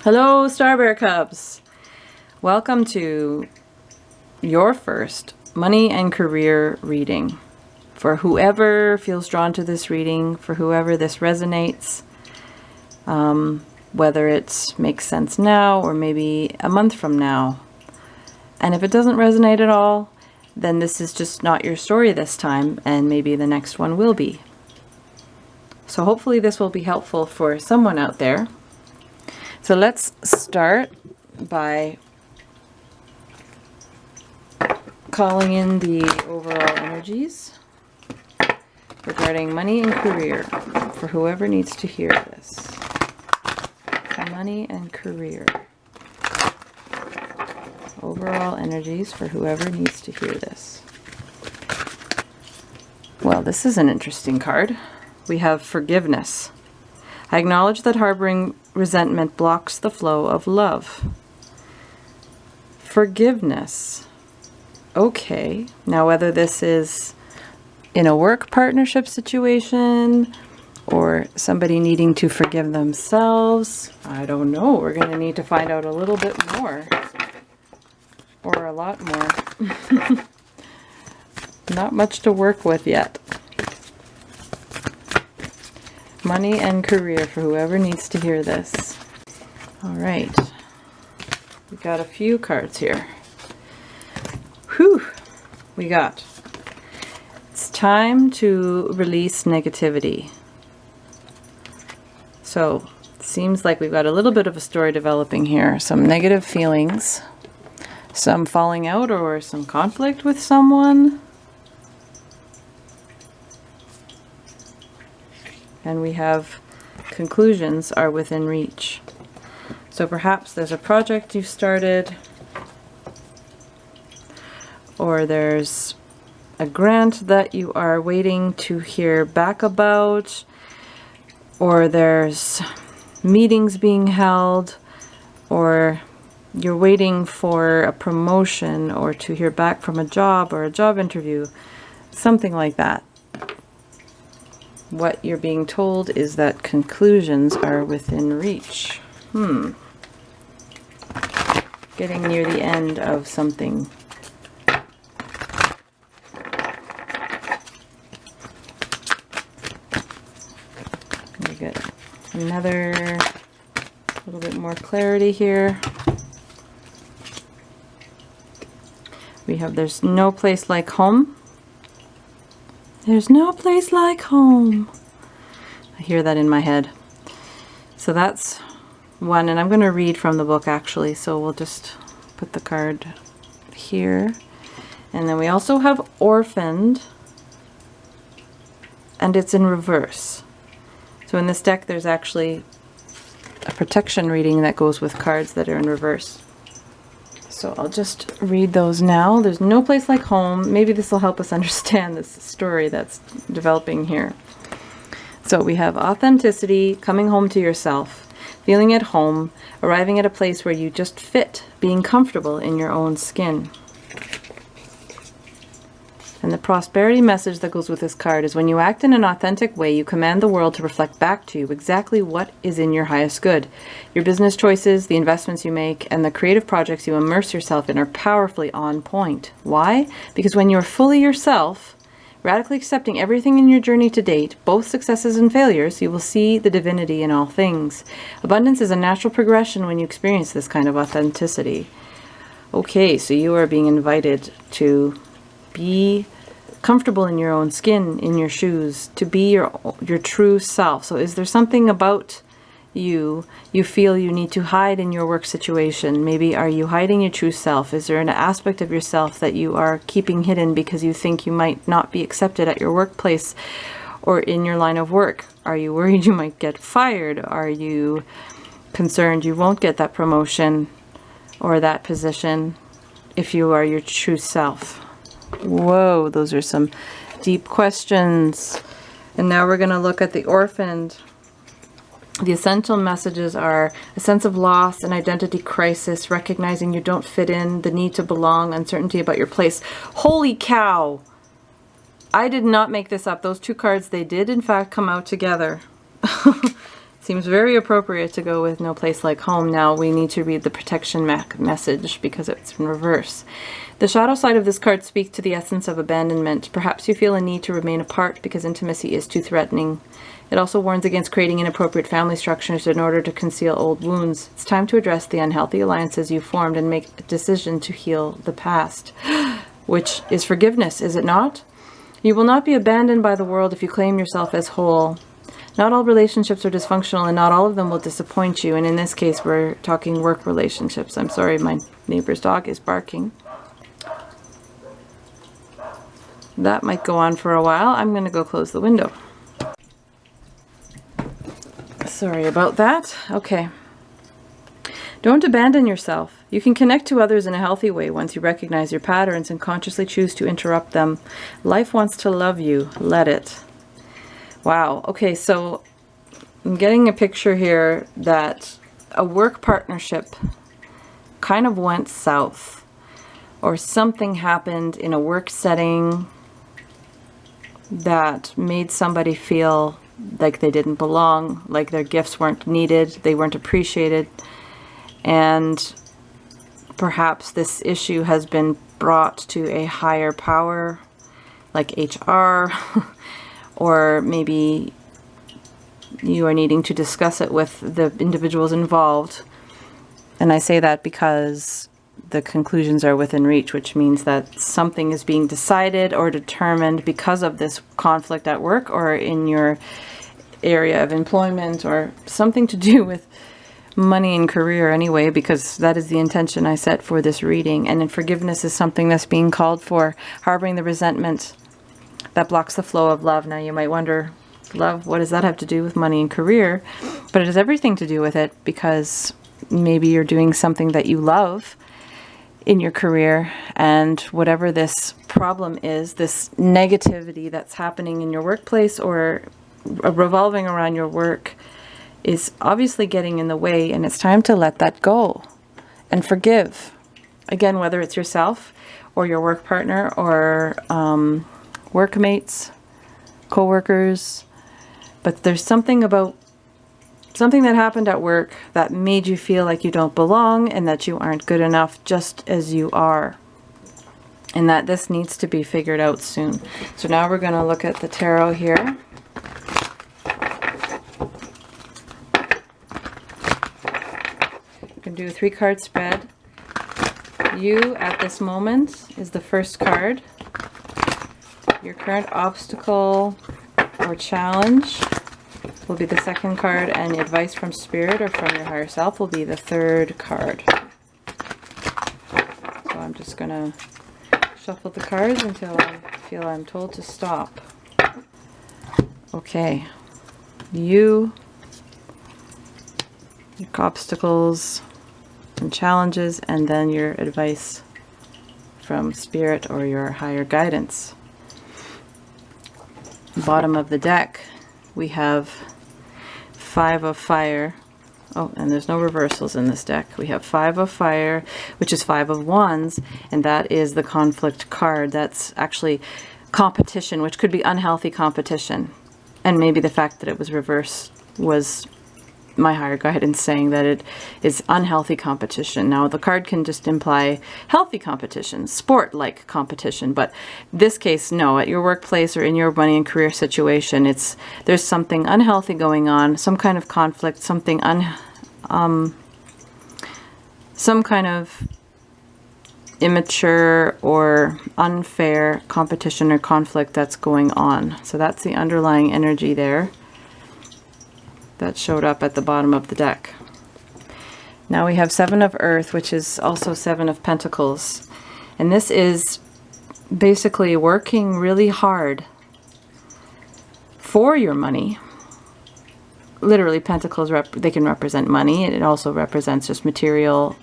Hello, Star Bear Cubs. Welcome to your first money and career reading. For whoever feels drawn to this reading, for whoever this resonates, whether it makes sense now or maybe a month from now. And if it doesn't resonate at all, then this is just not your story this time, and maybe the next one will be. So hopefully this will be helpful for someone out there. So let's start by calling in the overall energies regarding money and career for whoever needs to hear this. Money and career. Overall energies for whoever needs to hear this. Well, this is an interesting card. We have forgiveness. I acknowledge that harboring resentment blocks the flow of love. Forgiveness. Okay. Now, whether this is in a work partnership situation or somebody needing to forgive themselves, I don't know. We're going to need to find out a little bit more. Or a lot more. Not much to work with yet. Money and career for whoever needs to hear this. All right. We got a few cards here. Whew. We got, it's time to release negativity. So, it seems like we've got a little bit of a story developing here. Some negative feelings, some falling out or some conflict with someone. And we have conclusions are within reach. So perhaps there's a project you've started, or there's a grant that you are waiting to hear back about, or there's meetings being held, or you're waiting for a promotion or to hear back from a job or a job interview, something like that. What you're being told is that conclusions are within reach. Getting near the end of something. We get another little bit more clarity here. We have there's no place like home. There's no place like home. I hear that in my head. So that's one, and I'm going to read from the book actually, so we'll just put the card here. And then we also have orphaned, and it's in reverse. So in this deck there's actually a protection reading that goes with cards that are in reverse. So I'll just read those now. There's no place like home. Maybe this will help us understand this story that's developing here. So we have authenticity, coming home to yourself, feeling at home, arriving at a place where you just fit, being comfortable in your own skin. And the prosperity message that goes with this card is when you act in an authentic way, you command the world to reflect back to you exactly what is in your highest good. Your business choices, the investments you make, and the creative projects you immerse yourself in are powerfully on point. Why? Because when you're fully yourself, radically accepting everything in your journey to date, both successes and failures, you will see the divinity in all things. Abundance is a natural progression when you experience this kind of authenticity. Okay, so you are being invited to be comfortable in your own skin, in your shoes, to be your true self. So is there something about you feel you need to hide in your work situation? Maybe are you hiding your true self? Is there an aspect of yourself that you are keeping hidden because you think you might not be accepted at your workplace or in your line of work? Are you worried you might get fired? Are you concerned you won't get that promotion or that position if you are your true self? Whoa, those are some deep questions. And now we're going to look at the orphaned. The essential messages are a sense of loss, an identity crisis, recognizing you don't fit in, the need to belong, uncertainty about your place. Holy cow! I did not make this up. Those two cards, they did in fact come out together. Seems very appropriate to go with no place like home. Now we need to read the protection message because it's in reverse. The shadow side of this card speaks to the essence of abandonment. Perhaps you feel a need to remain apart because intimacy is too threatening. It also warns against creating inappropriate family structures in order to conceal old wounds. It's time to address the unhealthy alliances you formed and make a decision to heal the past. Which is forgiveness, is it not? You will not be abandoned by the world if you claim yourself as whole. Not all relationships are dysfunctional and not all of them will disappoint you. And in this case, we're talking work relationships. I'm sorry, my neighbor's dog is barking. That might go on for a while. I'm going to go close the window. Sorry about that. Okay. Don't abandon yourself. You can connect to others in a healthy way once you recognize your patterns and consciously choose to interrupt them. Life wants to love you. Let it. Wow. Okay, so I'm getting a picture here that a work partnership kind of went south, or something happened in a work setting that made somebody feel like they didn't belong, like their gifts weren't needed, they weren't appreciated, and perhaps this issue has been brought to a higher power, like HR, or maybe you are needing to discuss it with the individuals involved. And I say that because the conclusions are within reach, which means that something is being decided or determined because of this conflict at work or in your area of employment, or something to do with money and career anyway, because that is the intention I set for this reading. And then forgiveness is something that's being called for. Harboring the resentment that blocks the flow of love. Now you might wonder, love, what does that have to do with money and career? But it has everything to do with it, because maybe you're doing something that you love in your career, and whatever this problem is, this negativity that's happening in your workplace or revolving around your work, is obviously getting in the way, and it's time to let that go and forgive. Again, whether it's yourself or your work partner or workmates, co-workers, but there's something about something that happened at work that made you feel like you don't belong and that you aren't good enough just as you are, and that this needs to be figured out soon. So now we're going to look at the tarot here. You can do a 3-card spread. You at this moment is the first card. Your current obstacle or challenge will be the second card, and advice from spirit or from your higher self will be the third card. So I'm just going to shuffle the cards until I feel I'm told to stop. Okay. Your obstacles and challenges, and then your advice from spirit or your higher guidance. Bottom of the deck, we have 5 of fire. Oh, and there's no reversals in this deck. We have 5 of fire, which is 5 of wands, and that is the conflict card. That's actually competition, which could be unhealthy competition. And maybe the fact that it was reversed was my higher guidance saying that it is unhealthy competition. Now, the card can just imply healthy competition, sport-like competition, but this case, no. At your workplace or in your money and career situation, there's something unhealthy going on, some kind of conflict, something some kind of immature or unfair competition or conflict that's going on. So that's the underlying energy there that showed up at the bottom of the deck. Now we have 7 of earth, which is also 7 of pentacles. And this is basically working really hard for your money. Literally, pentacles, they can represent money. It also represents just material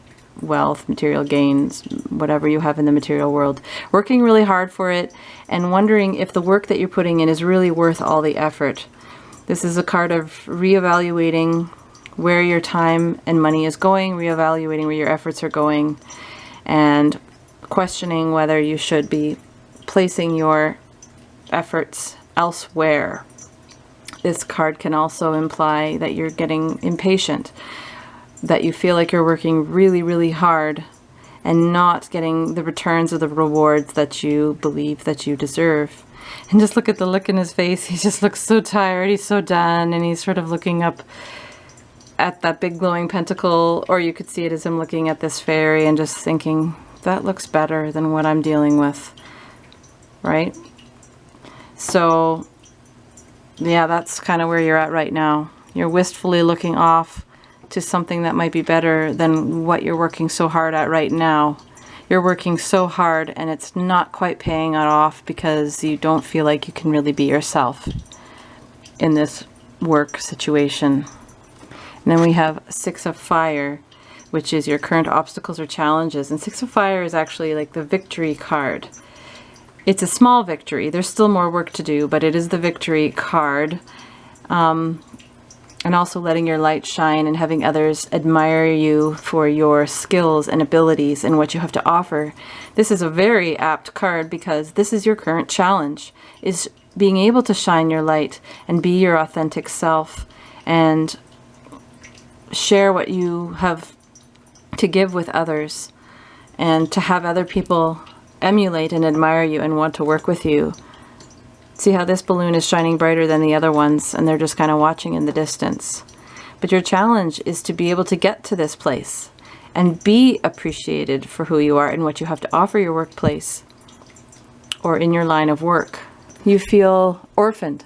wealth, material gains, whatever you have in the material world. Working really hard for it and wondering if the work that you're putting in is really worth all the effort. This is a card of reevaluating where your time and money is going, reevaluating where your efforts are going, and questioning whether you should be placing your efforts elsewhere. this card can also imply that you're getting impatient, that you feel like you're working really, really hard and not getting the returns or the rewards that you believe that you deserve. And just look at the look in his face. He just looks so tired. He's so done. And he's sort of looking up at that big glowing pentacle, or you could see it as him looking at this fairy and just thinking, that looks better than what I'm dealing with, right? So yeah, that's kind of where you're at right now. You're wistfully looking off to something that might be better than what you're working so hard at right now. You're working so hard and it's not quite paying it off because you don't feel like you can really be yourself in this work situation. And then we have Six of Fire, which is your current obstacles or challenges. And Six of Fire is actually like the victory card. It's a small victory. There's still more work to do, but it is the victory card. And also letting your light shine and having others admire you for your skills and abilities and what you have to offer. This is a very apt card because this is your current challenge, is being able to shine your light and be your authentic self and share what you have to give with others and to have other people emulate and admire you and want to work with you. See how this balloon is shining brighter than the other ones and they're just kind of watching in the distance. But your challenge is to be able to get to this place and be appreciated for who you are and what you have to offer your workplace or in your line of work. You feel orphaned.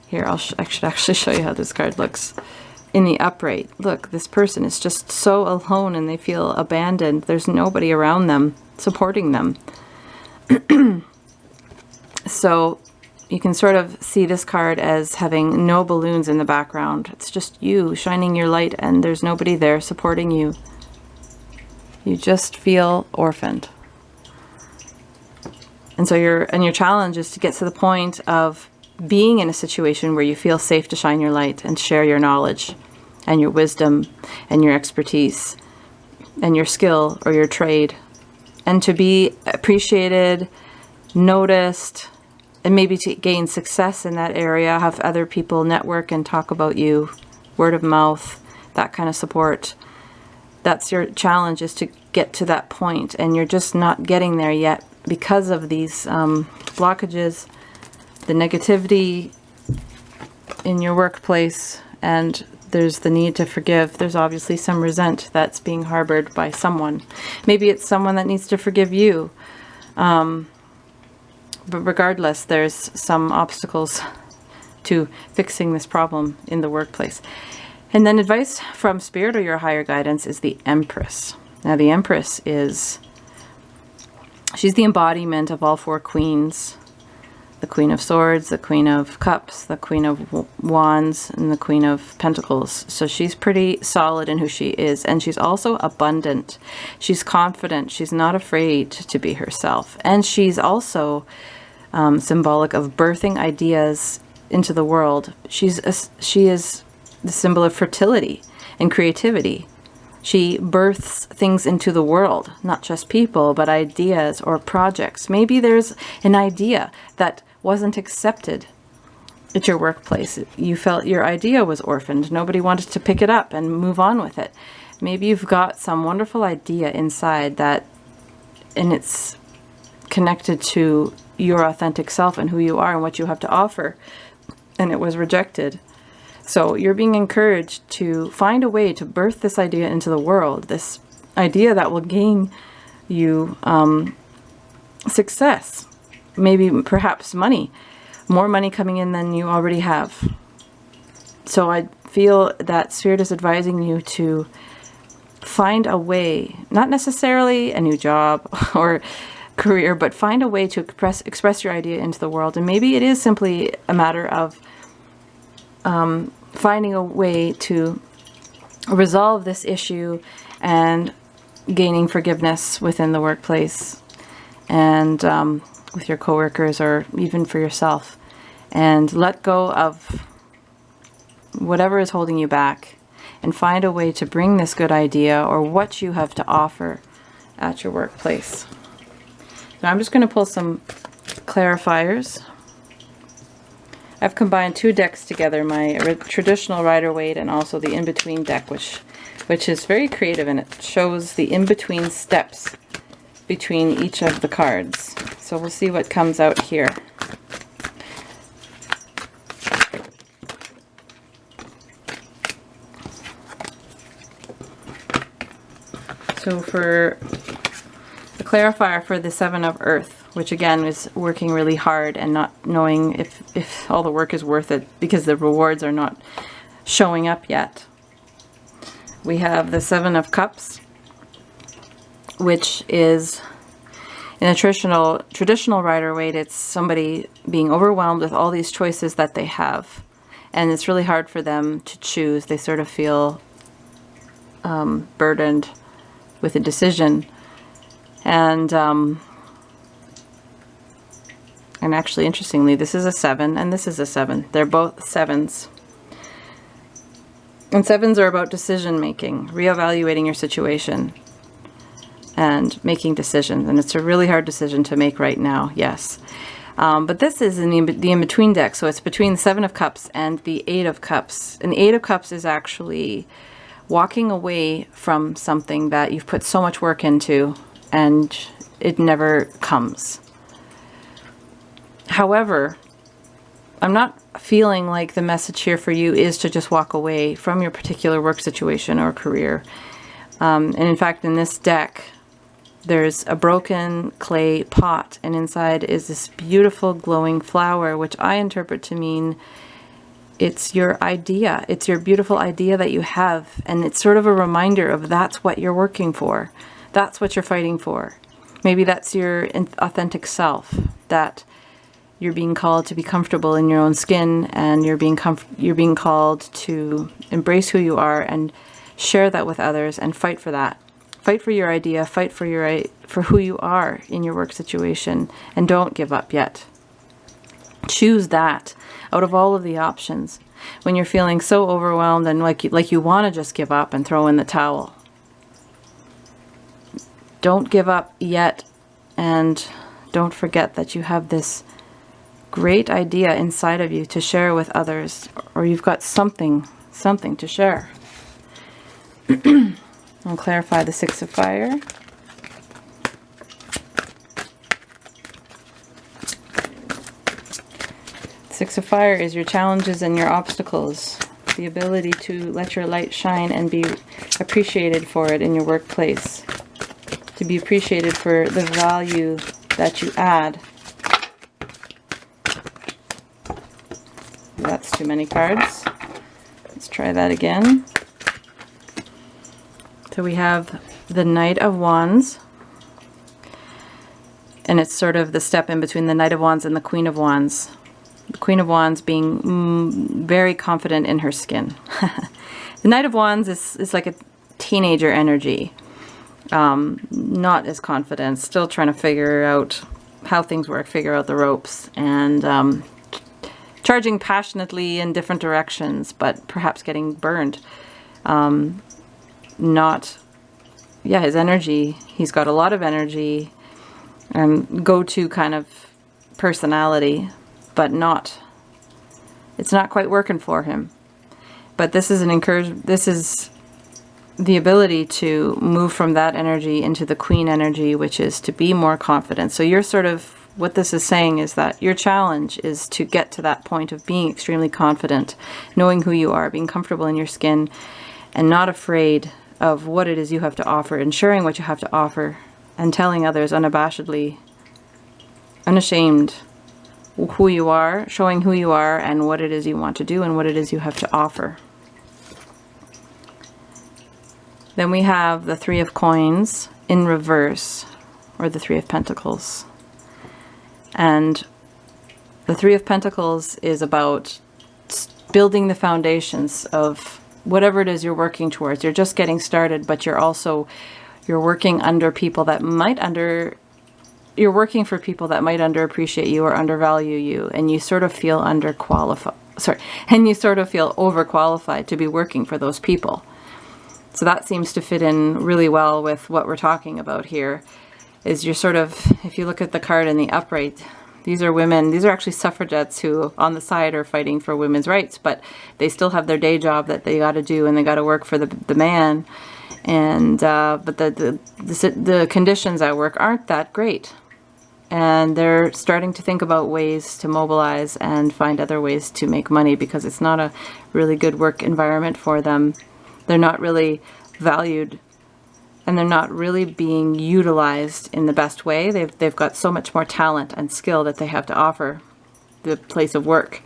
Here, I should actually show you how this card looks. In the upright, look, this person is just so alone and they feel abandoned. There's nobody around them supporting them. So you can sort of see this card as having no balloons in the background. It's just you shining your light and there's nobody there supporting you. You just feel orphaned. And so your challenge is to get to the point of being in a situation where you feel safe to shine your light and share your knowledge and your wisdom and your expertise and your skill or your trade, and to be appreciated, noticed, and maybe to gain success in that area, have other people network and talk about you, word of mouth, that kind of support. That's your challenge, is to get to that point, and you're just not getting there yet because of these blockages, the negativity in your workplace, and there's the need to forgive. There's obviously some resent that's being harbored by someone. Maybe it's someone that needs to forgive you. But regardless, there's some obstacles to fixing this problem in the workplace. And then advice from Spirit or your higher guidance is the Empress. Now the Empress she's the embodiment of all four queens. The Queen of Swords, the Queen of Cups, the Queen of Wands, and the Queen of Pentacles. So she's pretty solid in who she is. And she's also abundant. She's confident. She's not afraid to be herself. And she's also symbolic of birthing ideas into the world. She is the symbol of fertility and creativity. She births things into the world, not just people, but ideas or projects. Maybe there's an idea that wasn't accepted at your workplace. You felt your idea was orphaned. Nobody wanted to pick it up and move on with it. Maybe you've got some wonderful idea inside that, and it's connected to your authentic self and who you are and what you have to offer, and it was rejected. So you're being encouraged to find a way to birth this idea into the world, this idea that will gain you success, maybe perhaps money, more money coming in than you already have. So I feel that Spirit is advising you to find a way, not necessarily a new job or career, but find a way to express your idea into the world. And maybe it is simply a matter of finding a way to resolve this issue and gaining forgiveness within the workplace and with your coworkers or even for yourself, and let go of whatever is holding you back and find a way to bring this good idea or what you have to offer at your workplace. So I'm just going to pull some clarifiers. I've combined 2 decks together, my traditional Rider-Waite and also the in-between deck, which is very creative, and it shows the in-between steps between each of the cards. So we'll see what comes out here. So for the clarifier for the 7 of Earth, which again is working really hard and not knowing if all the work is worth it because the rewards are not showing up yet. We have the 7 of Cups, which is in a traditional Rider-Waite, it's somebody being overwhelmed with all these choices that they have. And it's really hard for them to choose. They sort of feel burdened with a decision. And actually, interestingly, this is a 7 and this is a 7. They're both 7s. And 7s are about decision making, reevaluating your situation and making decisions. And it's a really hard decision to make right now, yes. But this is the in-between deck, so it's between the 7 of Cups and the 8 of Cups. And the 8 of Cups is actually walking away from something that you've put so much work into and it never comes. However, I'm not feeling like the message here for you is to just walk away from your particular work situation or career. And in fact, in this deck, there's a broken clay pot, and inside is this beautiful glowing flower, which I interpret to mean it's your idea. It's your beautiful idea that you have, and it's sort of a reminder of that's what you're working for. That's what you're fighting for. Maybe that's your authentic self, that you're being called to be comfortable in your own skin, and you're being called to embrace who you are and share that with others and fight for that. Fight for your idea, fight for who you are in your work situation, and don't give up yet. Choose that out of all of the options when you're feeling so overwhelmed and like you want to just give up and throw in the towel. Don't give up yet, and don't forget that you have this great idea inside of you to share with others, or you've got something to share. I'll clarify the 6 of Fire. Six of Fire is your challenges and your obstacles, the ability to let your light shine and be appreciated for it in your workplace, to be appreciated for the value that you add. That's too many cards. Let's try that again. So we have the Knight of Wands, and it's sort of the step in between the Knight of Wands and the Queen of Wands. The Queen of Wands being very confident in her skin. The Knight of Wands is like a teenager energy. Not as confident, still trying to figure out how things work, figure out the ropes, and charging passionately in different directions, but perhaps getting burned. His energy, he's got a lot of energy and go-to kind of personality, but it's not quite working for him. But this is this is the ability to move from that energy into the Queen energy, which is to be more confident. So you're sort of, what this is saying is that your challenge is to get to that point of being extremely confident, knowing who you are, being comfortable in your skin, and not afraid of what it is you have to offer, and sharing what you have to offer, and telling others unabashedly, unashamed, who you are, showing who you are and what it is you want to do and what it is you have to offer. Then we have the 3 of Coins in reverse, or the 3 of Pentacles. And the 3 of Pentacles is about building the foundations of whatever it is you're working towards. You're just getting started, but you're working under people that might you're working for people that might underappreciate you or undervalue you, and you sort of feel overqualified to be working for those people. So that seems to fit in really well with what we're talking about here, is you're sort of, if you look at the card in the upright, These are women, these are actually suffragettes who on the side are fighting for women's rights, but they still have their day job that they got to do, and they got to work for the man. And but the conditions at work aren't that great. And they're starting to think about ways to mobilize and find other ways to make money, because it's not a really good work environment for them. They're not really valued, and they're not really being utilized in the best way. They've got so much more talent and skill that they have to offer the place of work,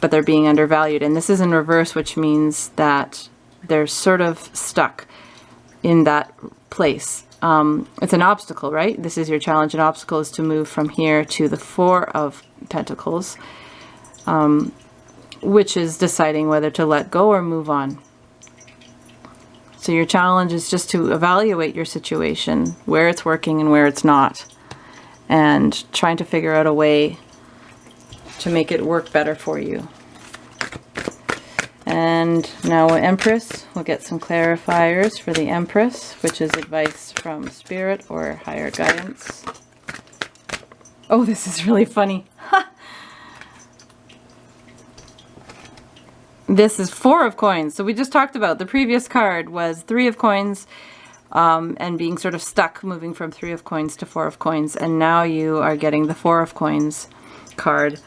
but they're being undervalued. And this is in reverse, which means that they're sort of stuck in that place. It's an obstacle, right? This is your challenge. An obstacle is to move from here to the Four of Pentacles, which is deciding whether to let go or move on. So your challenge is just to evaluate your situation, where it's working and where it's not, and trying to figure out a way to make it work better for you. And now Empress, we'll get some clarifiers for the Empress, which is advice from Spirit or higher guidance. Oh, this is really funny. This is Four of Coins. So we just talked about, the previous card was Three of Coins, and being sort of stuck, moving from Three of Coins to Four of Coins. And now you are getting the Four of Coins card.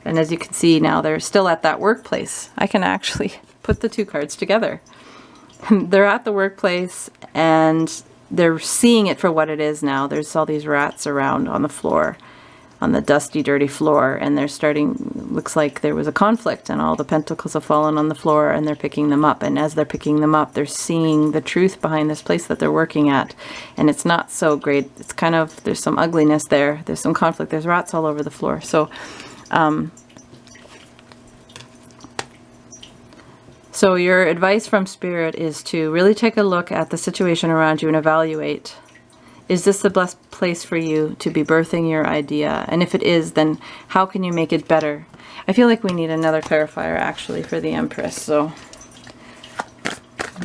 And as you can see now, they're still at that workplace. I can actually put the two cards together. They're at the workplace and they're seeing it for what it is now. There's all these rats around on the floor, on the dusty, dirty floor, and they're starting, looks like there was a conflict and all the pentacles have fallen on the floor and they're picking them up. And as they're picking them up, they're seeing the truth behind this place that they're working at. And it's not so great. It's kind of, there's some ugliness there. There's some conflict. There's rats all over the floor. So your advice from Spirit is to really take a look at the situation around you and evaluate, is this the best place for you to be birthing your idea? And if it is, then how can you make it better? I feel like we need another clarifier actually for the Empress. So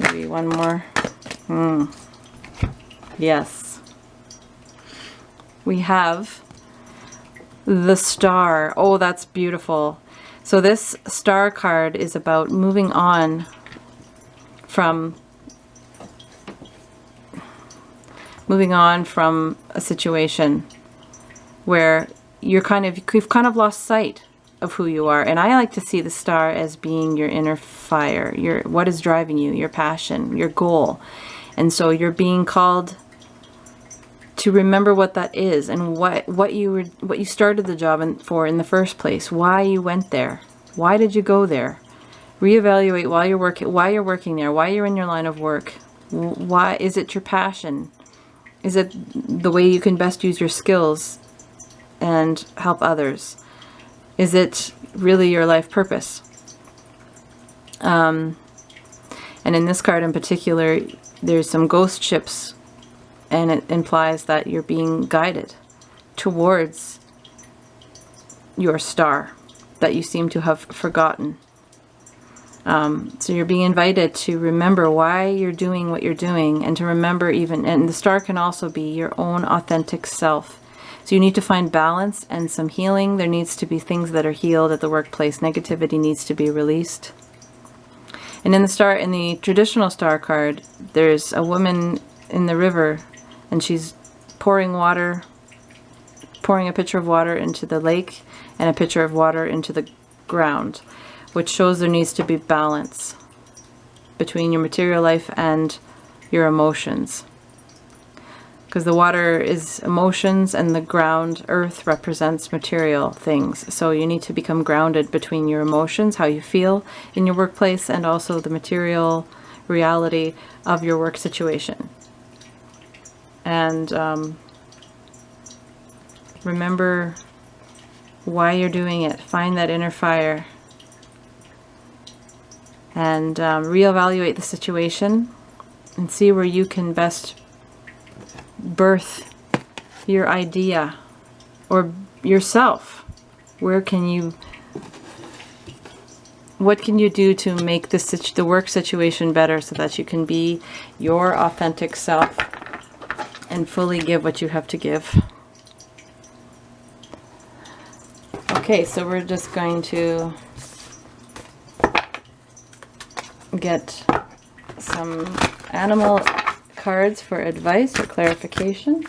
maybe one more. Yes. We have the Star. Oh, that's beautiful. So this Star card is about moving on from a situation where you've kind of lost sight of who you are. And I like to see the Star as being your inner fire, what is driving you, your passion, your goal. And so you're being called to remember what that is, and what you started the job for in the first place, why you went there, why did you go there. Reevaluate why you're working there, why you're in your line of work. Why is it your passion? Is it the way you can best use your skills and help others? Is it really your life purpose? And in this card in particular, there's some ghost ships, and it implies that you're being guided towards your star that you seem to have forgotten. So you're being invited to remember why you're doing what you're doing, and to remember and the Star can also be your own authentic self. So you need to find balance and some healing. There needs to be things that are healed at the workplace. Negativity needs to be released. And in the traditional Star card, there's a woman in the river, and she's pouring a pitcher of water into the lake and a pitcher of water into the ground, which shows there needs to be balance between your material life and your emotions. Because the water is emotions and the ground, earth, represents material things. So you need to become grounded between your emotions, how you feel in your workplace, and also the material reality of your work situation. And remember why you're doing it. Find that inner fire. And reevaluate the situation and see where you can best birth your idea or yourself. What can you do to make the work situation better so that you can be your authentic self and fully give what you have to give? Okay, so we're just going to get some animal cards for advice or clarification.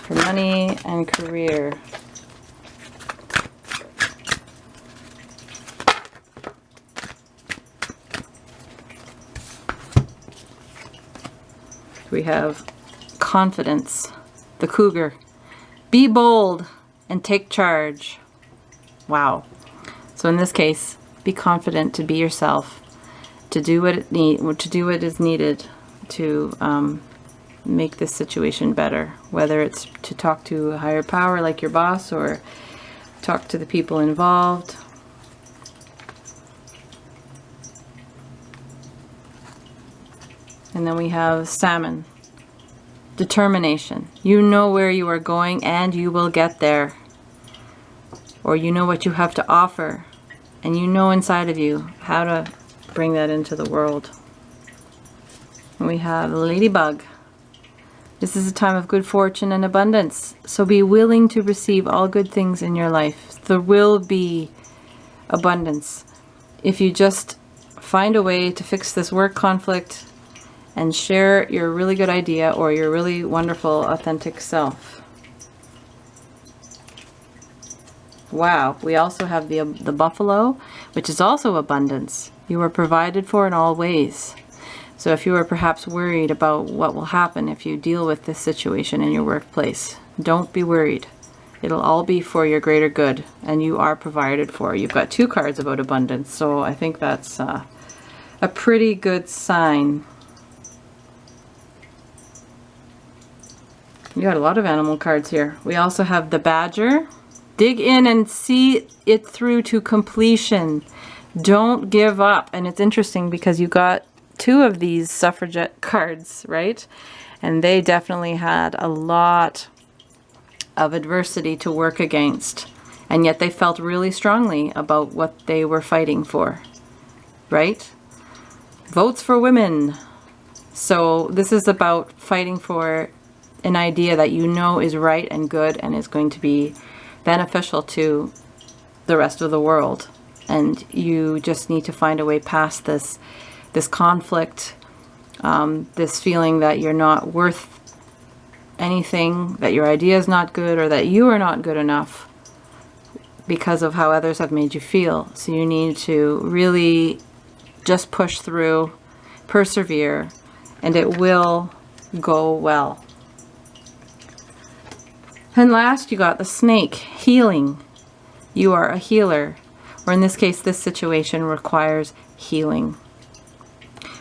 For money and career. We have confidence, the cougar. Be bold and take charge. Wow. So in this case, be confident to be yourself, to do what is needed to make this situation better. Whether it's to talk to a higher power like your boss or talk to the people involved. And then we have salmon. Determination. You know where you are going and you will get there. Or you know what you have to offer. And you know inside of you how to bring that into the world. And we have ladybug. This is a time of good fortune and abundance. So be willing to receive all good things in your life. There will be abundance. If you just find a way to fix this work conflict and share your really good idea or your really wonderful, authentic self. Wow, we also have the buffalo, which is also abundance. You are provided for in all ways. So if you are perhaps worried about what will happen if you deal with this situation in your workplace, don't be worried. It'll all be for your greater good, and you are provided for. You've got 2 cards about abundance, so I think that's a pretty good sign. You got a lot of animal cards here. We also have the badger. Dig in and see it through to completion. Don't give up. And it's interesting because you got 2 of these suffragette cards, right? And they definitely had a lot of adversity to work against. And yet they felt really strongly about what they were fighting for, right? Votes for women. So this is about fighting for an idea that you know is right and good and is going to be beneficial to the rest of the world. And you just need to find a way past this conflict, this feeling that you're not worth anything, that your idea is not good, or that you are not good enough because of how others have made you feel. So you need to really just push through, persevere, and it will go well. And last, you got the snake, healing. You are a healer, or in this case, this situation requires healing.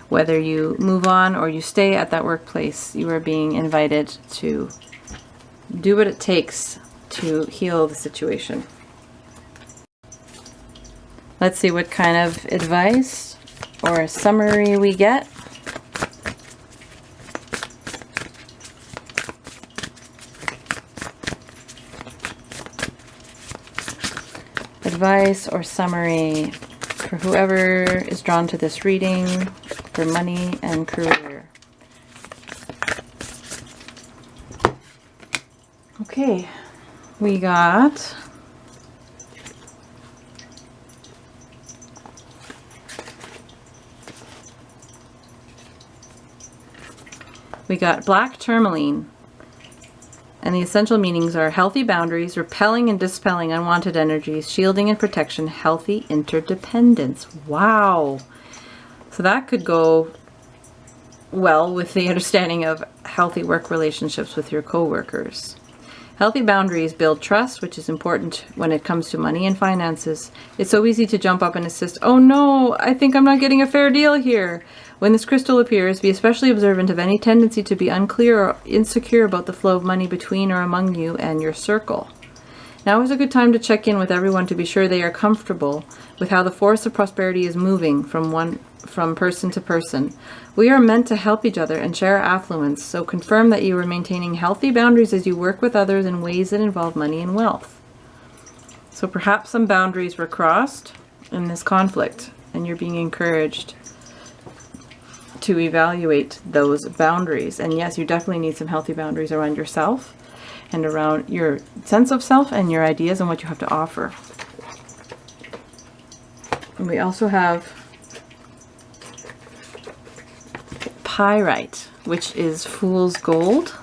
Whether you move on or you stay at that workplace, you are being invited to do what it takes to heal the situation. Let's see what kind of advice or summary we get. Advice or summary for whoever is drawn to this reading for money and career. Okay, we got black tourmaline. And the essential meanings are healthy boundaries, repelling and dispelling unwanted energies, shielding and protection, healthy interdependence. Wow. So that could go well with the understanding of healthy work relationships with your coworkers. Healthy boundaries build trust, which is important when it comes to money and finances. It's so easy to jump up and insist, oh no, I think I'm not getting a fair deal here. When this crystal appears, be especially observant of any tendency to be unclear or insecure about the flow of money between or among you and your circle. Now is a good time to check in with everyone to be sure they are comfortable with how the force of prosperity is moving from person to person. We are meant to help each other and share affluence, so confirm that you are maintaining healthy boundaries as you work with others in ways that involve money and wealth. So perhaps some boundaries were crossed in this conflict, and you're being encouraged to evaluate those boundaries. And yes, you definitely need some healthy boundaries around yourself and around your sense of self and your ideas and what you have to offer. And we also have pyrite, which is fool's gold.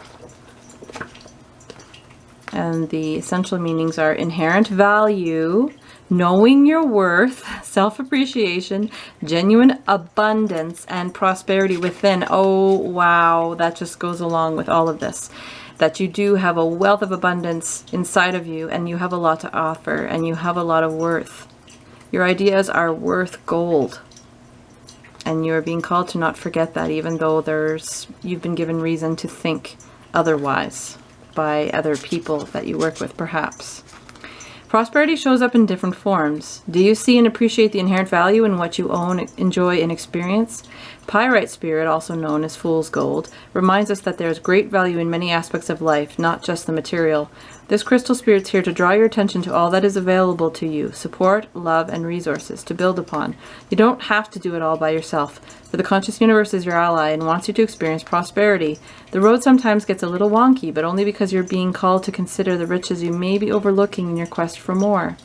And the essential meanings are inherent value, knowing your worth, self-appreciation, genuine abundance, and prosperity within. Oh, wow, that just goes along with all of this. That you do have a wealth of abundance inside of you, and you have a lot to offer, and you have a lot of worth. Your ideas are worth gold. And you're being called to not forget that, even though you've been given reason to think otherwise by other people that you work with, perhaps. Prosperity shows up in different forms. Do you see and appreciate the inherent value in what you own, enjoy, and experience? Pyrite spirit, also known as fool's gold, reminds us that there is great value in many aspects of life, not just the material. This crystal spirit's here to draw your attention to all that is available to you, support, love, and resources to build upon. You don't have to do it all by yourself, for the conscious universe is your ally and wants you to experience prosperity. The road sometimes gets a little wonky, but only because you're being called to consider the riches you may be overlooking in your quest for more.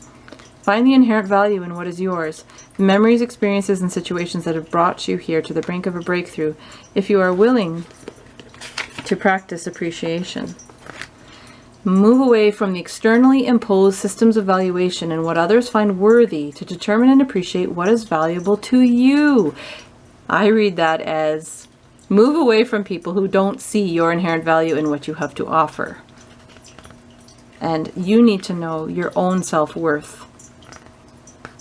Find the inherent value in what is yours, the memories, experiences, and situations that have brought you here to the brink of a breakthrough, if you are willing to practice appreciation. Move away from the externally imposed systems of valuation and what others find worthy to determine and appreciate what is valuable to you. I read that as move away from people who don't see your inherent value in what you have to offer. And you need to know your own self-worth.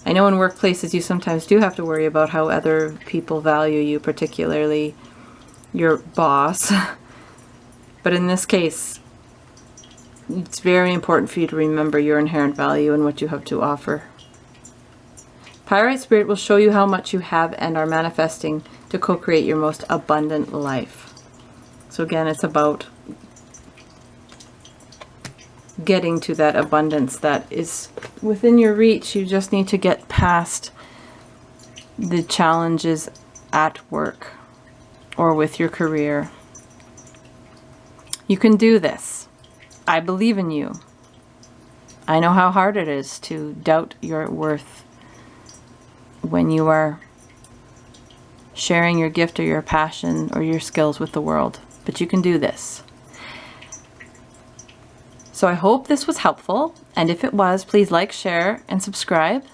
I know in workplaces you sometimes do have to worry about how other people value you, particularly your boss. But in this case, it's very important for you to remember your inherent value and what you have to offer. Pyrite spirit will show you how much you have and are manifesting to co-create your most abundant life. So again, it's about getting to that abundance that is within your reach. You just need to get past the challenges at work or with your career. You can do this. I believe in you. I know how hard it is to doubt your worth when you are sharing your gift or your passion or your skills with the world. But you can do this. So I hope this was helpful. And if it was, please like, share, and subscribe.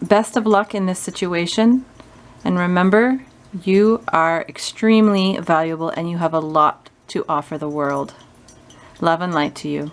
Best of luck in this situation. And remember, you are extremely valuable and you have a lot to offer the world. Love and light to you.